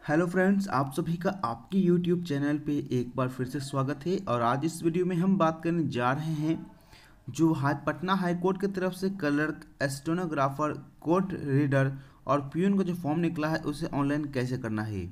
Hello friends, आप सभी का आपकी यूट्यूब चैनल पे एक बार फिर से स्वागत है। और आज इस वीडियो में हम बात करने जा रहे हैं जो पटना हाई कोर्ट की तरफ से क्लर्क, स्टेनोग्राफर, कोर्ट रीडर और प्यून का जो फॉर्म निकला है उसे ऑनलाइन कैसे करना है।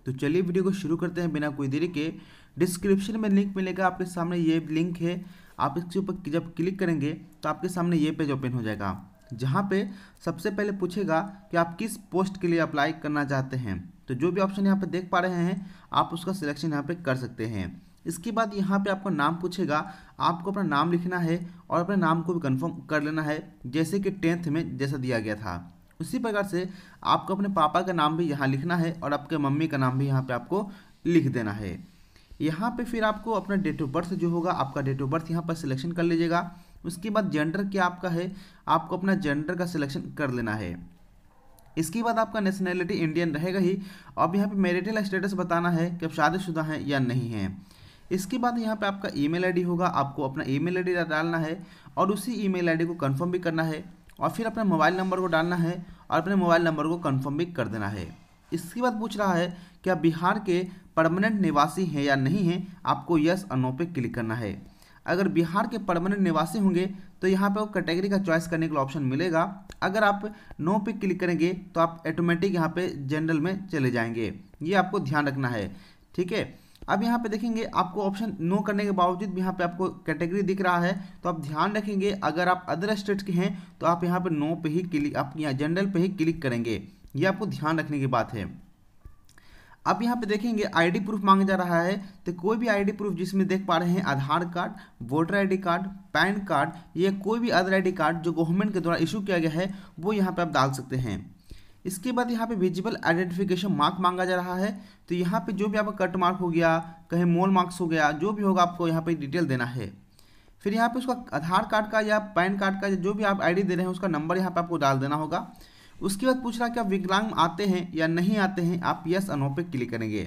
तो चलिए वीडियो को शुरू करते हैं बिना कोई देरी के। डिस्क्रिप्शन में लिंक मिलेगा, आपके सामने ये लिंक है। आप इसके ऊपर जब क्लिक करेंगे तो आपके सामने ये पेज ओपन हो जाएगा, जहाँ पे सबसे पहले पूछेगा कि आप किस पोस्ट के लिए अप्लाई करना चाहते हैं। तो जो भी ऑप्शन यहाँ पे देख पा रहे हैं आप उसका सिलेक्शन यहाँ पे कर सकते हैं। इसके बाद यहाँ पे आपका नाम पूछेगा, आपको अपना नाम लिखना है और अपने नाम को भी कंफर्म कर लेना है, जैसे कि 10th में जैसा दिया गया था उसी प्रकार से आपको अपने पापा का नाम भी यहाँ लिखना है और आपके मम्मी का नाम भी यहाँ पे आपको लिख देना है। यहाँ पे फिर आपको अपना डेट ऑफ बर्थ जो होगा, आपका डेट ऑफ बर्थ यहाँ पर सिलेक्शन कर लीजिएगा। उसके बाद जेंडर क्या आपका है, आपको अपना जेंडर का सिलेक्शन कर लेना है। इसके बाद आपका नेशनैलिटी इंडियन रहेगा ही। अब यहाँ पे मैरिटल स्टेटस बताना है कि आप शादीशुदा हैं या नहीं हैं। इसके बाद यहाँ पे आपका ईमेल आईडी होगा, आपको अपना ईमेल आईडी डालना है और उसी ईमेल आईडी को कंफर्म भी करना है और फिर अपना मोबाइल नंबर को डालना है और अपने मोबाइल नंबर को कंफर्म भी कर देना है। इसके बाद पूछ रहा है कि आप बिहार के परमानेंट निवासी हैं या नहीं हैं, आपको यस और नो पे क्लिक करना है। अगर बिहार के परमानेंट निवासी होंगे तो यहाँ पे कैटेगरी का चॉइस करने का ऑप्शन मिलेगा। अगर आप नो पे क्लिक करेंगे तो आप ऑटोमेटिक यहाँ पे जनरल में चले जाएंगे, ये आपको ध्यान रखना है, ठीक है। अब यहाँ पे देखेंगे आपको ऑप्शन नो करने के बावजूद भी यहाँ पे आपको कैटेगरी दिख रहा है, तो आप ध्यान रखेंगे अगर आप अदर स्टेट के हैं तो आप यहाँ पे नो पे ही क्लिक, आप यहाँ जनरल पे ही क्लिक करेंगे, ये आपको ध्यान रखने की बात है। अब यहाँ पे देखेंगे आईडी प्रूफ मांगा जा रहा है, तो कोई भी आईडी प्रूफ जिसमें देख पा रहे हैं Aadhaar card, voter ID card, PAN card या कोई भी अदर आईडी कार्ड जो गवर्नमेंट के द्वारा इशू किया गया है वो यहाँ पे आप डाल सकते हैं। इसके बाद यहाँ पे विजिबल आइडेंटिफिकेशन मार्क मांगा जा रहा है, तो यहाँ पे जो भी आपका कट मार्क हो गया, कहीं मोल मार्क्स हो गया, जो भी होगा आपको यहाँ पे डिटेल देना है। फिर यहाँ पे उसका आधार कार्ड का या पैन कार्ड का जो भी आप आईडी दे रहे हैं उसका नंबर यहाँ पे आपको डाल देना होगा। उसके बाद पूछ रहा है कि आप विकलांग आते हैं या नहीं आते हैं, आप यस और नो पे क्लिक करेंगे।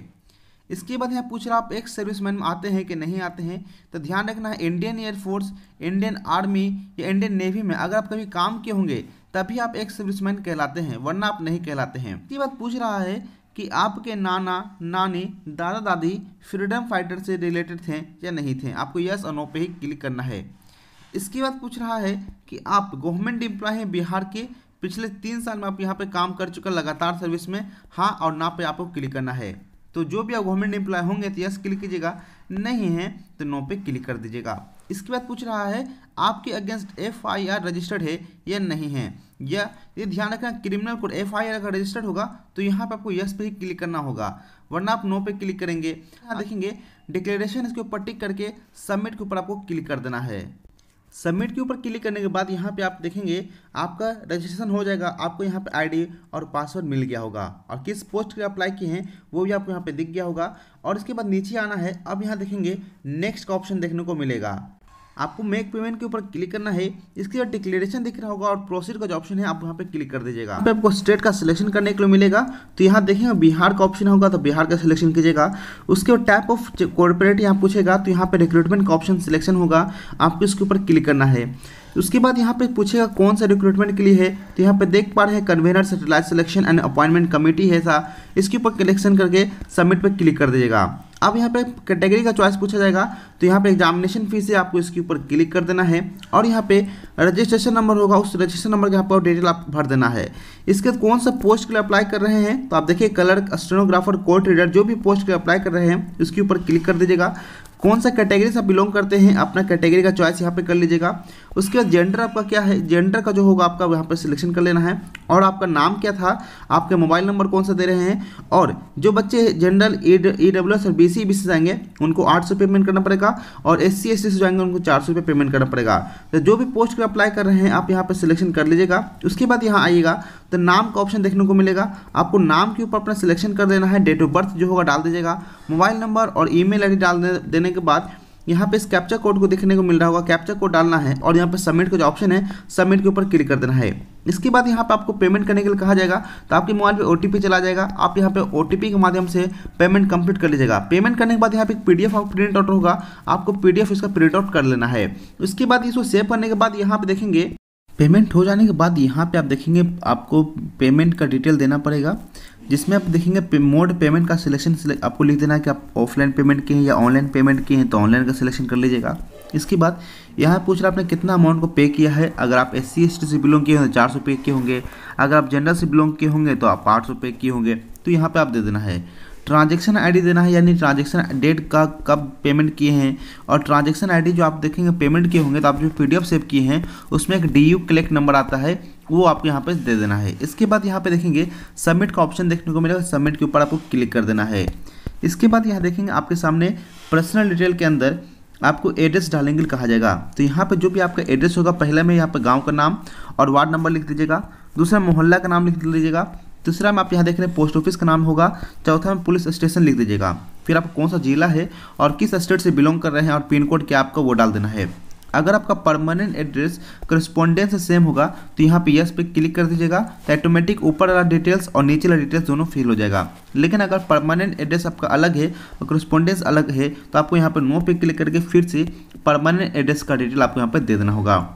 इसके बाद यहाँ पूछ रहा है आप एक्स सर्विसमैन आते हैं कि नहीं आते हैं, तो ध्यान रखना है इंडियन एयरफोर्स, इंडियन आर्मी या इंडियन नेवी में अगर आप कभी काम किए होंगे तभी आप एक्स सर्विसमैन कहलाते हैं, वरना आप नहीं कहलाते हैं। इसके बाद पूछ रहा है कि आपके नाना नानी दादा दादी फ्रीडम फाइटर से रिलेटेड थे या नहीं थे, आपको यस और नो पे ही क्लिक करना है। इसके बाद पूछ रहा है कि आप गवर्नमेंट एम्प्लॉय हैं बिहार के, पिछले 3 साल में आप यहाँ पे काम कर चुका लगातार सर्विस में, हाँ और ना पे आपको क्लिक करना है। तो जो भी आप गवर्नमेंट एम्प्लॉय होंगे तो यस क्लिक कीजिएगा, नहीं है तो नो पे क्लिक कर दीजिएगा। इसके बाद पूछ रहा है आपके अगेंस्ट FIR रजिस्टर्ड है या नहीं है, या ये ध्यान रखना क्रिमिनल कोड FIR अगर रजिस्टर्ड होगा तो यहाँ पे आपको यस पे ही क्लिक करना होगा, वरना आप नो पे क्लिक करेंगे। यहाँ देखेंगे डिक्लेरेशन, इसके ऊपर टिक करके सबमिट के ऊपर आपको क्लिक कर देना है। सबमिट के ऊपर क्लिक करने के बाद यहाँ पे आप देखेंगे आपका रजिस्ट्रेशन हो जाएगा, आपको यहाँ पे आईडी और पासवर्ड मिल गया होगा और किस पोस्ट के अप्लाई किए हैं वो भी आपको यहाँ पे दिख गया होगा। और इसके बाद नीचे आना है, अब यहाँ देखेंगे नेक्स्ट का ऑप्शन देखने को मिलेगा, आपको मेक पेमेंट के ऊपर क्लिक करना है। इसके बाद डिक्लेरेशन दिख रहा होगा और प्रोसीड का जो ऑप्शन है आप यहाँ पे क्लिक कर दीजिएगा। यहाँ पे आपको स्टेट का सिलेक्शन करने के लिए मिलेगा, तो यहाँ देखेंगे बिहार का ऑप्शन होगा तो बिहार का सिलेक्शन कीजिएगा। उसके बाद टाइप ऑफ कॉर्पोरेट यहाँ पूछेगा, तो यहाँ पे रिक्रूटमेंट का ऑप्शन सिलेक्शन होगा, आपको इसके ऊपर क्लिक करना है। उसके बाद यहाँ पे पूछेगा कौन सा रिक्रूटमेंट के लिए है, तो यहाँ पे देख पा रहे हैं convener satellite selection and appointment committee है सा, इसके ऊपर सिलेक्शन करके सबमिट पे क्लिक कर दीजिएगा। अब यहाँ पे कैटेगरी का चॉइस पूछा जाएगा, तो यहाँ पे एग्जामिनेशन फीस है, आपको इसके ऊपर क्लिक कर देना है और यहाँ पे रजिस्ट्रेशन नंबर होगा, उस रजिस्ट्रेशन नंबर के यहाँ पर डिटेल आप भर देना है। इसके बाद कौन सा पोस्ट के लिए अप्लाई कर रहे हैं, तो आप देखिए क्लर्क, स्टेनोग्राफर, कोर्ट रीडर, जो भी पोस्ट के लिए अप्लाई कर रहे हैं उसके ऊपर क्लिक कर दीजिएगा। कौन सा कैटेगरी से आप बिलोंग करते हैं, अपना कैटेगरी का चॉइस यहाँ पे कर लीजिएगा। उसके बाद जेंडर आपका क्या है, जेंडर का जो होगा आपका यहाँ पे सिलेक्शन कर लेना है और आपका नाम क्या था, आपके मोबाइल नंबर कौन सा दे रहे हैं। और जो बच्चे जनरल EWS और BC से जाएंगे उनको 800 पेमेंट करना पड़ेगा और SC ST से जाएंगे उनको 400 रुपये पेमेंट करना पड़ेगा। तो जो भी पोस्ट के अप्लाई कर रहे हैं आप यहाँ पे सिलेक्शन कर लीजिएगा। उसके बाद यहाँ आइएगा तो नाम का ऑप्शन देखने को मिलेगा, आपको नाम के ऊपर अपना सिलेक्शन कर देना है, डेट ऑफ बर्थ जो होगा डाल दीजिएगा, मोबाइल नंबर और ईमेल आईडी डाल देने के बाद यहाँ पे इस कैप्चा कोड को देखने को मिल रहा होगा, कैप्चा कोड डालना है और यहाँ पे सबमिट का जो ऑप्शन है सबमिट के ऊपर क्लिक कर देना है। इसके बाद यहाँ पे आपको पेमेंट करने के लिए कहा जाएगा, तो आपके मोबाइल पे OTP चला जाएगा, आप यहाँ पे OTP के माध्यम से पेमेंट कंप्लीट कर लीजिएगा। पेमेंट करने के बाद यहाँ पे एक PDF और प्रिंट आउट होगा, आपको PDF इसका प्रिंट आउट कर लेना है। उसके बाद इसको सेव करने के बाद यहाँ पे देखेंगे पेमेंट हो जाने के बाद यहाँ पे आप देखेंगे आपको पेमेंट का डिटेल देना पड़ेगा। जिसमें आप देखेंगे मोड पेमेंट का सिलेक्शन आपको लिख देना है कि आप ऑफलाइन पेमेंट किए हैं या ऑनलाइन पेमेंट किए हैं, तो ऑनलाइन का सिलेक्शन कर लीजिएगा। इसके बाद यहाँ पूछ रहा है आपने कितना अमाउंट को पे किया है। अगर आप SC/ST से बिलोंग किए होंगे तो 400 पे किए होंगे, अगर आप जनरल से बिलोंग किए होंगे तो आप 800 पे किए होंगे। तो यहाँ पे आप दे देना है। ट्रांजैक्शन आईडी देना है, यानी ट्रांजैक्शन डेट का कब पेमेंट किए हैं, और ट्रांजैक्शन आईडी जो आप देखेंगे पेमेंट किए होंगे तो आप जो PDF सेव किए हैं उसमें एक DU कलेक्ट नंबर आता है, वो आपको यहाँ पे दे देना है। इसके बाद यहाँ पे देखेंगे सबमिट का ऑप्शन देखने को मिलेगा, सबमिट के ऊपर आपको क्लिक कर देना है। इसके बाद यहाँ देखेंगे आपके सामने पर्सनल डिटेल के अंदर आपको एड्रेस डालने के लिए कहा जाएगा। तो यहाँ पे जो भी आपका एड्रेस होगा, पहले में यहाँ पे गांव का नाम और वार्ड नंबर लिख दीजिएगा, दूसरा मोहल्ला का नाम लिख लीजिएगा, तीसरा में आप यहाँ देख रहे हैं पोस्ट ऑफिस का नाम होगा, चौथा में पुलिस स्टेशन लिख दीजिएगा, फिर आपको कौन सा जिला है और किस स्टेट से बिलोंग कर रहे हैं और पिन कोड क्या आपका वो डाल देना है। अगर आपका परमानेंट एड्रेस करस्पॉन्डेंस से सेम होगा तो यहाँ पे यस पे क्लिक कर दीजिएगा, तो ऑटोमेटिक ऊपर वाला डिटेल्स और नीचे वाला डिटेल्स दोनों फिल हो जाएगा। लेकिन अगर परमानेंट एड्रेस आपका अलग है और करस्पॉन्डेंस अलग है तो आपको यहाँ पे नो पे क्लिक करके फिर से परमानेंट एड्रेस का डिटेल आपको यहाँ पे दे देना होगा।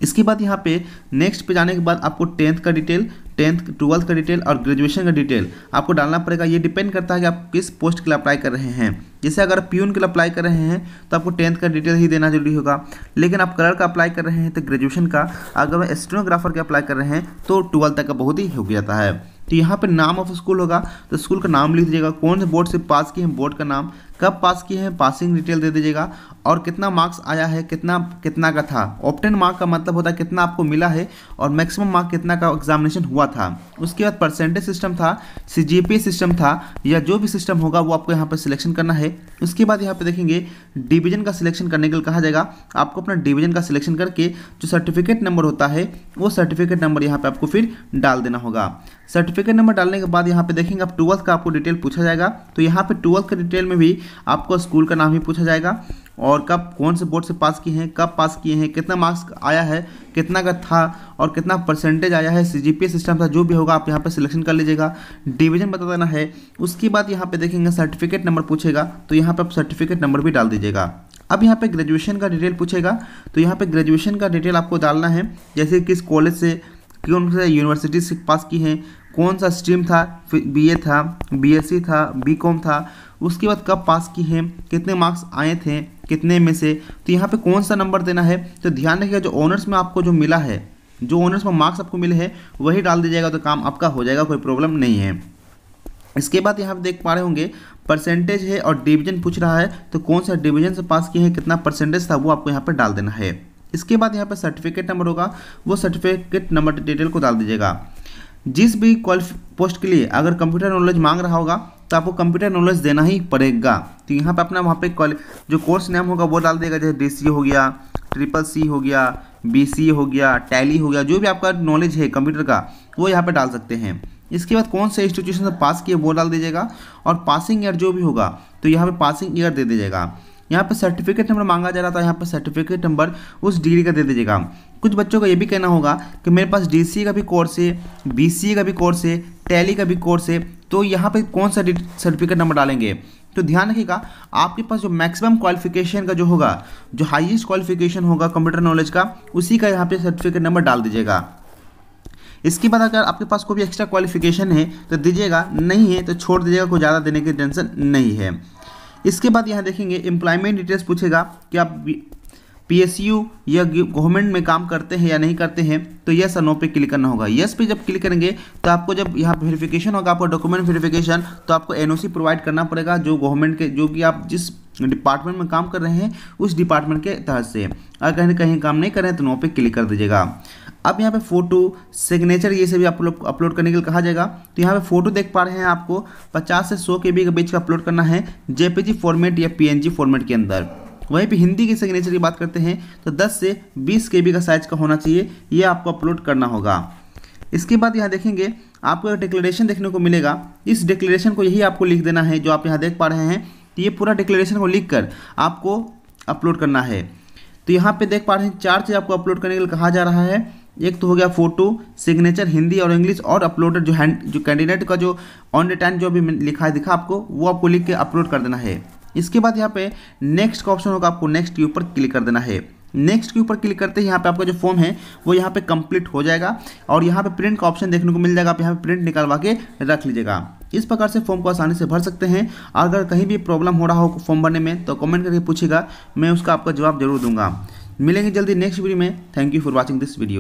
इसके बाद यहाँ पे नेक्स्ट पे जाने के बाद आपको 10th का डिटेल, 12th का डिटेल और ग्रेजुएशन का डिटेल आपको डालना पड़ेगा। ये डिपेंड करता है कि आप किस पोस्ट के लिए अप्लाई कर रहे हैं। जैसे अगर प्यून के लिए अप्लाई कर रहे हैं तो आपको 10th का डिटेल ही देना जरूरी होगा, लेकिन आप कलर का अप्लाई कर रहे हैं तो ग्रेजुएशन का, अगर स्टेनोग्राफर के अप्लाई कर रहे हैं तो 12th तक का बहुत ही हो जाता है। तो यहाँ पे नाम ऑफ स्कूल होगा, तो स्कूल का नाम लिख दीजिएगा, कौन से बोर्ड से पास किए हैं बोर्ड का नाम, कब पास किए हैं पासिंग डिटेल दे दीजिएगा, और कितना मार्क्स आया है, कितना का था। ऑप्टेन मार्क का मतलब होता है कितना आपको मिला है, और मैक्सिमम मार्क कितना का एग्जामिनेशन हुआ था। उसके बाद परसेंटेज सिस्टम था, CGPA सिस्टम था, या जो भी सिस्टम होगा वो आपको यहाँ पर सिलेक्शन करना है। उसके बाद यहाँ पे देखेंगे डिवीजन का सिलेक्शन करने के लिए कहा जाएगा। आपको अपना डिवीजन का सिलेक्शन करके जो सर्टिफिकेट नंबर होता है वो सर्टिफिकेट नंबर यहाँ पे आपको फिर डाल देना होगा। सर्टिफिकेट नंबर डालने के बाद यहाँ पे देखेंगे आप 12th का आपको डिटेल पूछा जाएगा, तो यहाँ पे 12th का डिटेल में भी आपको स्कूल का नाम ही पूछा जाएगा, और कब कौन से बोर्ड से पास किए हैं, कब पास किए हैं, कितना मार्क्स आया है, कितना का था और कितना परसेंटेज आया है, CGPA सिस्टम था, जो भी होगा आप यहाँ पे सिलेक्शन कर लीजिएगा। डिवीजन बता देना है। उसके बाद यहाँ पे देखेंगे सर्टिफिकेट नंबर पूछेगा, तो यहाँ पे आप सर्टिफिकेट नंबर भी डाल दीजिएगा। अब यहाँ पे ग्रेजुएशन का डिटेल पूछेगा, तो यहाँ पे ग्रेजुएशन का डिटेल आपको डालना है, जैसे किस कॉलेज से, कौन सा यूनिवर्सिटी से पास की हैं, कौन सा स्ट्रीम था, BA था, BSc था, BCom था, उसके बाद कब पास की हैं, कितने मार्क्स आए थे, कितने में से, तो यहाँ पे कौन सा नंबर देना है। तो ध्यान रखिएगा जो ऑनर्स में आपको जो मिला है, जो ऑनर्स में मार्क्स आपको मिले हैं वही डाल दीजिएगा, तो काम आपका हो जाएगा, कोई प्रॉब्लम नहीं है। इसके बाद यहाँ पे देख पा रहे होंगे परसेंटेज है और डिवीजन पूछ रहा है, तो कौन सा डिवीजन से पास किए हैं, कितना परसेंटेज था, वो आपको यहाँ पर डाल देना है। इसके बाद यहाँ पर सर्टिफिकेट नंबर होगा, वो सर्टिफिकेट नंबर डिटेल को डाल दीजिएगा। जिस भी पोस्ट के लिए अगर कंप्यूटर नॉलेज मांग रहा होगा तो आपको कंप्यूटर नॉलेज देना ही पड़ेगा। तो यहाँ पे अपना वहाँ पे जो कोर्स नाम होगा वो डाल देगा, जैसे DCA हो गया, CCC हो गया, BCA हो गया, टैली हो गया, जो भी आपका नॉलेज है कंप्यूटर का वो यहाँ पे डाल सकते हैं। इसके बाद कौन से इंस्टीट्यूशन से पास किए वो डाल दीजिएगा, और पासिंग ईयर जो भी होगा तो यहाँ पे पासिंग ईयर दे दीजिएगा। यहाँ पे सर्टिफिकेट नंबर मांगा जा रहा था, यहाँ पे सर्टिफिकेट नंबर उस डिग्री का दे दीजिएगा। कुछ बच्चों का ये भी कहना होगा कि मेरे पास DCA का भी कोर्स है, BCA का भी कोर्स है, टैली का भी कोर्स है, तो यहाँ पे कौन सा सर्टिफिकेट नंबर डालेंगे। तो ध्यान रखिएगा आपके पास जो मैक्सिमम क्वालिफिकेशन का जो होगा, जो हाईएस्ट क्वालिफिकेशन होगा कंप्यूटर नॉलेज का, उसी का यहाँ पे सर्टिफिकेट नंबर डाल दीजिएगा। इसके बाद अगर आपके पास कोई भी एक्स्ट्रा क्वालिफिकेशन है तो दीजिएगा, नहीं है तो छोड़ दीजिएगा, कोई ज़्यादा देने की टेंशन नहीं है। इसके बाद यहाँ देखेंगे एम्प्लॉयमेंट डिटेल्स पूछेगा कि आप PSU या गवर्नमेंट में काम करते हैं या नहीं करते हैं, तो यस और नो पे क्लिक करना होगा। यस पे जब क्लिक करेंगे तो आपको जब यहाँ वेरिफिकेशन होगा, आपको डॉक्यूमेंट वेरिफिकेशन, तो आपको NOC प्रोवाइड करना पड़ेगा, जो गवर्नमेंट के, जो कि आप जिस डिपार्टमेंट में काम कर रहे हैं उस डिपार्टमेंट के तहत से। अगर कहीं काम नहीं कर रहे हैं तो नो पे क्लिक कर दीजिएगा। अब यहाँ पे फ़ोटो, सिग्नेचर, ये सभी आप लोग अपलोड करने के लिए कहा जाएगा। तो यहाँ पे फ़ोटो देख पा रहे हैं आपको 50 से 100 KB के बीच का अपलोड करना है, JPG फॉर्मेट या PNG फॉर्मेट के अंदर। वहीं पे हिंदी की सिग्नेचर की बात करते हैं तो 10 से 20 KB का साइज का होना चाहिए, ये आपको अपलोड करना होगा। इसके बाद यहाँ देखेंगे आपको एक डिक्लेरेशन देखने को मिलेगा, इस डिक्लेरेशन को यही आपको लिख देना है, जो आप यहाँ देख पा रहे हैं। तो ये पूरा डिक्लेरेशन को लिख कर आपको अपलोड करना है। तो यहाँ पे देख पा रहे हैं 4 चीज़ आपको अपलोड करने के लिए कहा जा रहा है। एक तो हो गया फोटो, सिग्नेचर हिंदी और इंग्लिश, और अपलोडेड जो कैंडिडेट का जो ऑन द टाइम जो भी लिखा है दिखा आपको, वो आपको लिख के अपलोड कर देना है। इसके बाद यहाँ पे नेक्स्ट का ऑप्शन होगा, आपको नेक्स्ट के ऊपर क्लिक कर देना है। नेक्स्ट के ऊपर क्लिक करते ही यहाँ पे आपका जो फॉर्म है वो यहाँ पे कंप्लीट हो जाएगा और यहाँ पे प्रिंट का ऑप्शन देखने को मिल जाएगा। आप यहाँ पे प्रिंट निकलवा के रख लीजिएगा। इस प्रकार से फॉर्म को आसानी से भर सकते हैं। अगर कहीं भी प्रॉब्लम हो रहा हो फॉर्म भरने में तो कमेंट करके पूछिएगा, मैं उसका आपका जवाब जरूर दूंगा। मिलेंगे जल्दी नेक्स्ट वीडियो में। Thank you for watching this video.